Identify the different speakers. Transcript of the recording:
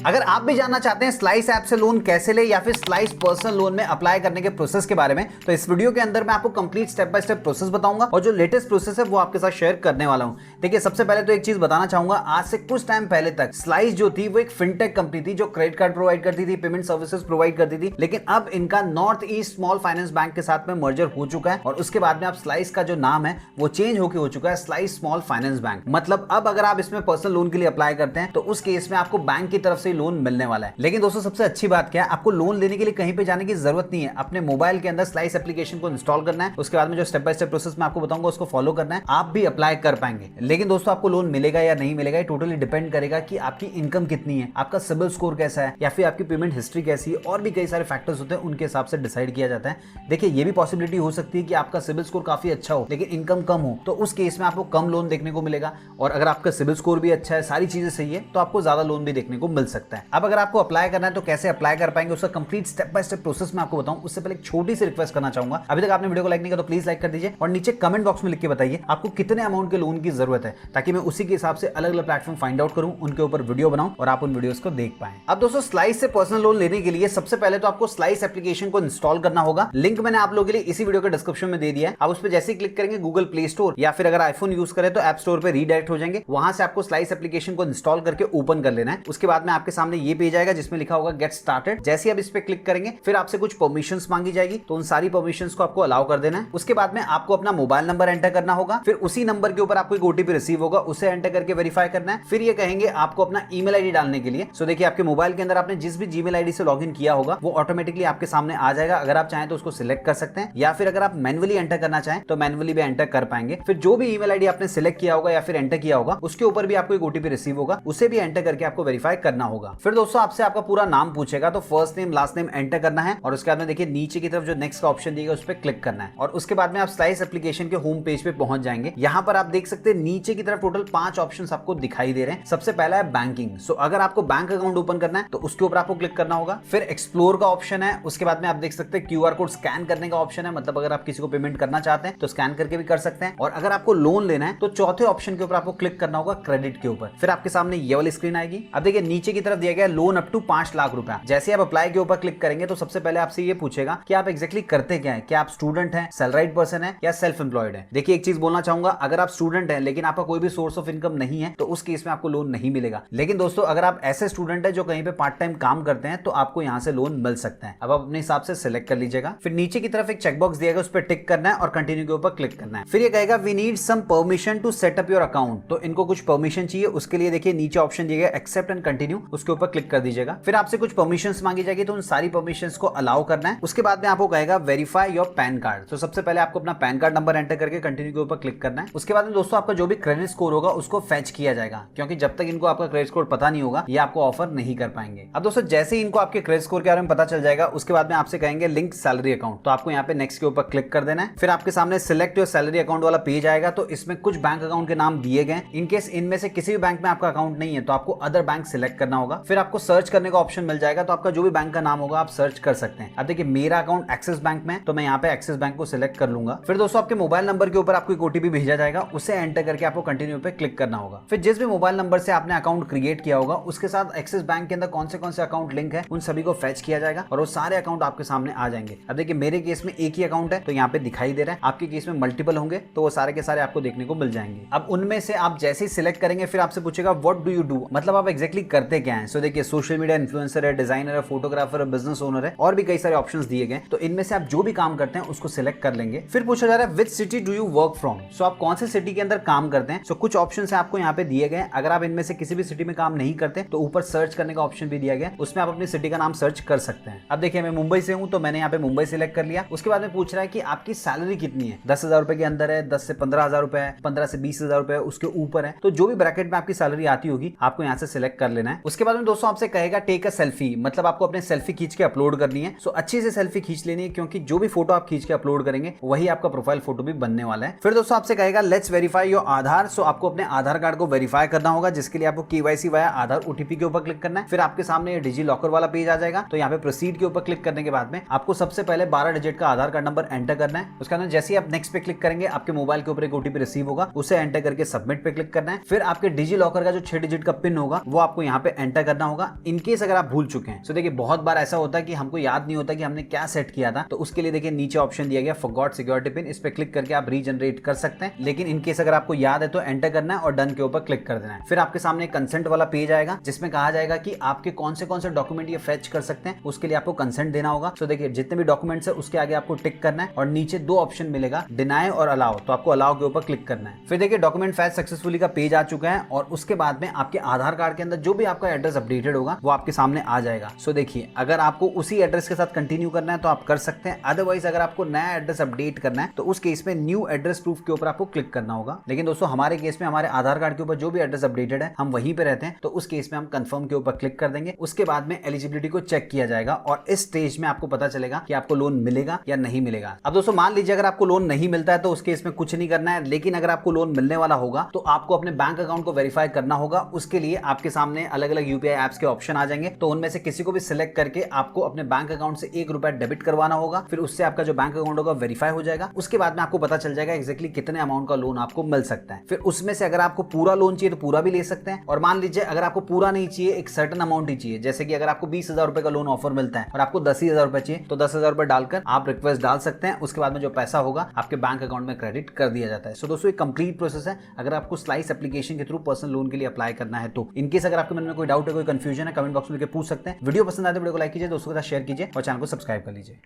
Speaker 1: अगर आप भी जानना चाहते हैं स्लाइस ऐप से लोन कैसे ले या फिर स्लाइस पर्सनल लोन में अप्लाई करने के प्रोसेस के बारे में, तो इस वीडियो के अंदर मैं आपको complete step by step process बताऊंगा और जो लेटेस्ट प्रोसेस है वो आपके साथ शेयर करने वाला हूं। देखिए, सबसे पहले तो एक चीज बताना चाहूंगा, आज से कुछ टाइम पहले तक स्लाइस जो थी वो एक फिनटेक कंपनी थी जो क्रेडिट कार्ड प्रोवाइड करती थी, पेमेंट सर्विसेज प्रोवाइड करती थी, लेकिन अब इनका north east small finance bank के साथ में मर्जर हो चुका है और उसके बाद में अब स्लाइस का जो नाम है वो चेंज होकर हो चुका है स्लाइस स्मॉल फाइनेंस बैंक। मतलब अब अगर आप इसमें पर्सनल लोन के लिए अप्लाई करते हैं तो उस केस में आपको बैंक की तरफ से लोन मिलने वाला है। लेकिन दोस्तों, सबसे अच्छी बात क्या है, आपको लोन लेने के लिए कहीं पे जाने की जरूरत नहीं है। अपने मोबाइल के अंदर स्लाइस एप्लीकेशन को इंस्टॉल करना है, उसके बाद में जो स्टेप बाय स्टेप प्रोसेस मैं आपको बताऊंगा उसको फॉलो करना है, आप भी अप्लाई कर पाएंगे। लेकिन दोस्तों, आपको लोन मिलेगा या नहीं मिलेगा ये टोटली डिपेंड करेगा कि आपकी इनकम कितनी है, आपका सिबिल स्कोर कैसा है या फिर आपकी पेमेंट हिस्ट्री कैसी है, और भी कई सारे फैक्टर्स होते हैं, उनके हिसाब से डिसाइड किया जाता है। देखिए, ये भी पॉसिबिलिटी हो सकती है कि आपका सिबिल स्कोर काफी अच्छा हो लेकिन इनकम कम हो, तो उस केस में आपको कम लोन देखने को मिलेगा, और अगर आपका सिबिल स्कोर भी अच्छा है, सारी चीजें सही है, तो आपको ज्यादा लोन भी देखने को मिल सकता है। अब अगर आपको अप्लाई करना है तो कैसे अप्लाई कर पाएंगे उसका complete step by step process मैं आपको बताऊं, उससे पहले एक छोटी सी रिक्वेस्ट करना चाहूंगा। अभी तक आपने वीडियो को लाइक नहीं किया तो प्लीज लाइक कर दीजिए और नीचे कमेंट बॉक्स में लिख के बताइए आपको कितने अमाउंट के लोन की जरूरत है, ताकि मैं उसी के हिसाब से अलग अलग प्लेटफॉर्म फाइंड आउट करूं, उनके ऊपर वीडियो बनाऊं और आप उन वीडियोस को देख पाएं। अब दोस्तों, स्लाइस से पर्सनल लोन लेने के लिए सबसे पहले तो आपको स्लाइस एप्लीकेशन को इंस्टॉल करना होगा। लिंक मैंने आप लोगों के लिए इसी वीडियो के डिस्क्रिप्शन में दे दिया है। आप उस पर जैसे ही क्लिक करेंगे गूगल प्ले स्टोर या फिर अगर आईफोन यूज करें तो ऐप स्टोर पे रीडायरेक्ट हो जाएंगे। वहां से आपको स्लाइस एप्लीकेशन को इंस्टॉल करके ओपन कर लेना है। उसके बाद में आपके सामने ये पेज आएगा जिसमें लिखा होगा गेट स्टार्टेड। जैसे आप इस पे क्लिक करेंगे फिर आपसे कुछ परमिशंस मांगी जाएगी, तो उन सारी परमिशंस को आपको अलाउ कर देना है। उसके बाद में आपको अपना मोबाइल नंबर एंटर करना होगा, फिर उसी नंबर के ऊपर आपको एक ओटीपी रिसीव होगा, उसे एंटर करके वेरीफाई करना है। फिर ये कहेंगे आपको अपना ईमेल आईडी डालने के लिए। सो देखिए, आपके मोबाइल के अंदर आपने जिस भी जीमेल आईडी से लॉगिन किया होगा वो ऑटोमेटिकली आपके सामने आ जाएगा। अगर आप चाहें तो उसको सिलेक्ट कर सकते हैं, या फिर अगर आप मैन्युअली एंटर करना चाहें तो मैन्युअली भी एंटर कर पाएंगे। फिर जो भी ईमेल आईडी आपने सिलेक्ट किया होगा या फिर एंटर किया होगा उसके ऊपर भी आपको एक ओटीपी रिसीव होगा, उसे भी एंटर करके आपको वेरीफाई करना होगा। फिर दोस्तों, आपसे आपका पूरा नाम पूछेगा, तो first name last name enter करना है और उसके बाद में देखिए नीचे की तरफ जो नेक्स्ट का ऑप्शन दिएगा उस पर क्लिक करना है और उसके बाद में आप स्लाइस एप्लीकेशन के होम पेज पे पहुंच जाएंगे। यहाँ पर आप देख सकते हैं नीचे की तरफ टोटल 5 ऑप्शंस आपको दिखाई दे रहे हैं। सबसे पहला है बैंकिंग। सो अगर आपको बैंक अकाउंट ओपन करना है तो उसके ऊपर आपको क्लिक करना होगा। फिर एक्सप्लोर का ऑप्शन है, उसके बाद में आप देख सकते हैं क्यूआर कोड स्कैन करने का ऑप्शन है, मतलब अगर आप किसी को पेमेंट करना चाहते हैं तो स्कैन करके भी कर सकते हैं। और अगर आपको लोन लेना है तो चौथे ऑप्शन के ऊपर आपको क्लिक करना होगा क्रेडिट के ऊपर। फिर आपके सामने ये वाली स्क्रीन आएगी। अब देखिए, नीचे की तरफ दिया गया लोन अप टू 5 लाख रुपया। जैसे आप अप्लाई के ऊपर क्लिक करेंगे तो सबसे पहले आपसे ये पूछेगा कि आप एग्जैक्टली करते क्या है, क्या आप स्टूडेंट हैं, सैलराइड पर्सन है या सेल्फ एम्प्लॉयड है। देखिए, एक चीज बोलना चाहूंगा, अगर आप स्टूडेंट हैं लेकिन आपका कोई भी सोर्स ऑफ इनकम नहीं है तो उस केस में आपको लोन नहीं मिलेगा। लेकिन दोस्तों, अगर आप ऐसे स्टूडेंट है जो कहीं पे पार्ट टाइम काम करते हैं तो आपको यहाँ से लोन मिल सकता है। अब आप अपने हिसाब से सिलेक्ट कर लीजिएगा। फिर नीचे की तरफ एक चेकबॉक्स दिएगा, उस पर टिक करना है और कंटिन्यू के ऊपर क्लिक करना है। फिर ये कहेगा we need some permission to set up your account, तो इनको कुछ परमिशन चाहिए। उसके लिए देखिए नीचे ऑप्शन दिया गया एक्सेप्ट एंड कंटिन्यू, उसके ऊपर क्लिक कर दीजिएगा। फिर आपसे कुछ परमिशंस मांगी जाएगी तो उन सारी परमिशंस को अलाउ करना है। उसके बाद में आपको कहेगा वेरीफाई योर पैन कार्ड। तो सबसे पहले आपको अपना पैन कार्ड नंबर एंटर करके कंटिन्यू के ऊपर क्लिक करना है। उसके बाद में दोस्तों, आपका जो भी क्रेडिट स्कोर होगा उसको फैच किया जाएगा, क्योंकि जब तक इनको आपका क्रेडिट स्कोर पता नहीं होगा ये आपको ऑफर नहीं कर पाएंगे। अब दोस्तों, जैसे ही इनको आपके क्रेडिट स्कोर के बारे में पता चल जाएगा उसके बाद में आपसे कहेंगे लिंक सैलरी अकाउंट, तो आपको यहाँ पे नेक्स्ट के ऊपर क्लिक कर देना है। फिर आपके सामने सिलेक्ट योर सैलरी अकाउंट वाला पेज आएगा, तो इसमें कुछ बैंक अकाउंट के नाम दिए गए। इनकेस इनमें से किसी भी बैंक में आपका अकाउंट नहीं है तो आपको अदर बैंक सिलेक्ट करना होगा। फिर आपको सर्च करने का ऑप्शन मिल जाएगा, तो आपका जो भी बैंक का नाम होगा आप सर्च कर सकते हैं। अब देखिए, मेरा अकाउंट एक्सिस बैंक में, तो मैं यहाँ पे एक्सिस बैंक को सिलेक्ट कर लूंगा। फिर दोस्तों, आपके मोबाइल नंबर के ऊपर आपको एक ओटीपी भेजा जाएगा, उसे एंटर करके आपको कंटिन्यू पे क्लिक करना होगा। फिर जिस भी मोबाइल नंबर से आपने अकाउंट क्रिएट किया होगा उसके साथ एक्सिस बैंक के अंदर कौन से अकाउंट लिंक है उन सभी को फैच किया जाएगा और वो सारे अकाउंट आपके सामने आ जाएंगे। अब देखिए, मेरे केस में एक ही अकाउंट है तो यहाँ पे दिखाई दे रहा है, आपके केस में मल्टीपल होंगे तो वो सारे के सारे आपको देखने को मिल जाएंगे। अब उनमें से आप जैसे ही सिलेक्ट करेंगे फिर आपसे पूछेगा व्हाट डू यू डू, मतलब आप एग्जैक्टली करते क्या हैं। सो देखिए, सोशल मीडिया इन्फ्लुएंसर है, डिजाइनर है, फोटोग्राफर है, बिजनेस ओनर है, और भी कई सारे ऑप्शंस दिए गए, तो इनमें से आप जो भी काम करते हैं उसको सिलेक्ट कर लेंगे। फिर पूछा जा रहा है which city do you work from, so आप कौन से सिटी के अंदर काम करते हैं। सो कुछ ऑप्शन आपको यहाँ पे दिए गए। अगर आप इनमें से किसी भी सिटी में काम नहीं करते तो ऊपर सर्च करने का ऑप्शन भी दिया गया, उसमें आप अपनी सिटी का नाम सर्च कर सकते हैं। अब देखिए, मैं मुंबई से हूँ तो मैंने यहाँ पे मुंबई सिलेक्ट कर लिया। उसके बाद में पूछ रहा है कि आपकी सैलरी कितनी है, 10,000 रुपए के अंदर है, 10 से 15,000 रुपए है, 15 से 20,000 रुपए उसके ऊपर है, तो जो भी ब्रैकेट में आपकी सैलरी आती होगी आपको यहाँ से सिलेक्ट कर लेना है। उसके बाद में दोस्तों आपसे कहेगा टेक अ सेल्फी, मतलब आपको अपने सेल्फी खींच के अपलोड करनी है। सो अच्छी से सेल्फी खींच लेनी है, क्योंकि जो भी फोटो आप खींच के अपलोड करेंगे वही आपका प्रोफाइल फोटो भी बनने वाला है। फिर दोस्तों आपसे कहेगा लेट्स वेरीफाई योर आधार। सो आपको अपने आधार कार्ड को वेरीफाई करना होगा, जिसके लिए आपको केवाईसी वाया आधार ओटीपी के ऊपर क्लिक करना है। फिर आपके सामने डिजी लॉकर वाला पेज आ जाएगा, तो यहाँ पे प्रोसीड के ऊपर क्लिक करने के बाद में आपको सबसे पहले 12 डिजिट का आधार कार्ड नंबर एंटर करना है। उसके बाद जैसे ही आप नेक्स्ट पे क्लिक करेंगे आपके मोबाइल के ऊपर एक ओटीपी रिसीव होगा, उसे एंटर करके सबमिट पे क्लिक करना है। फिर आपके डिजी लॉकर का जो 6 डिजिट का पिन होगा वो आपको यहाँ पे एंटर एंटर करना होगा। इनकेस अगर आप भूल चुके हैं, तो देखिए बहुत बार ऐसा होता है कि हमको याद नहीं होता कि हमने क्या सेट किया था, तो उसके लिए देखिए नीचे ऑप्शन दिया गया फॉरगॉट सिक्योरिटी पिन, इस पे क्लिक करके आप रीजनरेट कर सकते हैं। लेकिन इनकेस अगर आपको याद है तो एंटर करना है और डन के ऊपर क्लिक कर देना है। फिर आपके सामने कंसेंट वाला पेज आएगा जिसमें कहा जाएगा कि आपके कौन से डॉक्यूमेंट ये फेच कर सकते हैं, उसके लिए आपको कंसेंट देना होगा। तो देखिए जितने भी डॉक्यूमेंट्स है उसके आगे आपको टिक करना है और नीचे दो ऑप्शन मिलेगा डिनाई और अलाउ, तो आपको अलाउ के ऊपर क्लिक करना है। फिर देखिए डॉक्यूमेंट फेच सक्सेसफुली का पेज आ चुका है और उसके बाद में आपके आधार कार्ड के अंदर जो भी आपका एड्रेस अपडेटेड होगा वो आपके सामने आ जाएगा। सो देखिए अगर आपको उसी एड्रेस के साथ कंटिन्यू करना है तो आप कर सकते हैं, अदरवाइज अगर आपको नया एड्रेस अपडेट करना है तो उस केस में न्यू एड्रेस प्रूफ के ऊपर आपको क्लिक करना होगा। लेकिन दोस्तों हमारे केस में हमारे आधार कार्ड के ऊपर जो भी एड्रेस अपडेटेड है हम वहीं पे रहते हैं, तो उस केस में हम कंफर्म के ऊपर क्लिक कर देंगे। उसके बाद में एलिजिबिलिटी को चेक किया जाएगा और इस स्टेज में आपको पता चलेगा कि आपको लोन मिलेगा या नहीं मिलेगा। अब दोस्तों मान लीजिए अगर आपको लोन नहीं मिलता है तो उस केस में कुछ नहीं करना है, लेकिन अगर आपको लोन मिलने वाला होगा तो आपको अपने बैंक अकाउंट को वेरीफाई करना होगा। उसके लिए आपके सामने अलग अलग यूपीआई एप्स के ऑप्शन आ जाएंगे, तो उनमें से किसी को भी सिलेक्ट करके आपको अपने बैंक अकाउंट से ₹1 डेबिट करवाना होगा। फिर उससे आपका जो बैंक अकाउंट होगा वेरीफाई हो जाएगा। उसके बाद में आपको पता चल जाएगा एक्जैक्टली कितने अमाउंट का लोन आपको मिल सकता है। फिर उसमें से अगर आपको पूरा लोन चाहिए तो पूरा भी ले सकते हैं, और मान लीजिए अगर आपको पूरा नहीं चाहिए, एक सर्टेन अमाउंट ही चाहिए, जैसे कि अगर आपको ₹20,000 का लोन ऑफर मिलता है और आपको ₹10,000 चाहिए तो ₹10,000 डालकर आप रिक्वेस्ट डाल सकते हैं। उसके बाद में जो पैसा होगा आपके बैंक अकाउंट में क्रेडिट कर दिया जाता है। सो दोस्तों एक कंप्लीट प्रोसेस है अगर आपको स्लाइस एप्लीकेशन के थ्रू पर्सनल लोन के लिए अप्लाई करना है तो। इनकेस अगर आपके मन में कोई डाउट है, कोई कंफ्यूजन है, कमेंट बॉक्स में लिख के पूछ सकते हैं। वीडियो पसंद आए तो वीडियो को लाइक कीजिए, दोस्तों के साथ शेयर कीजिए और चैनल को सब्सक्राइब कर लीजिए।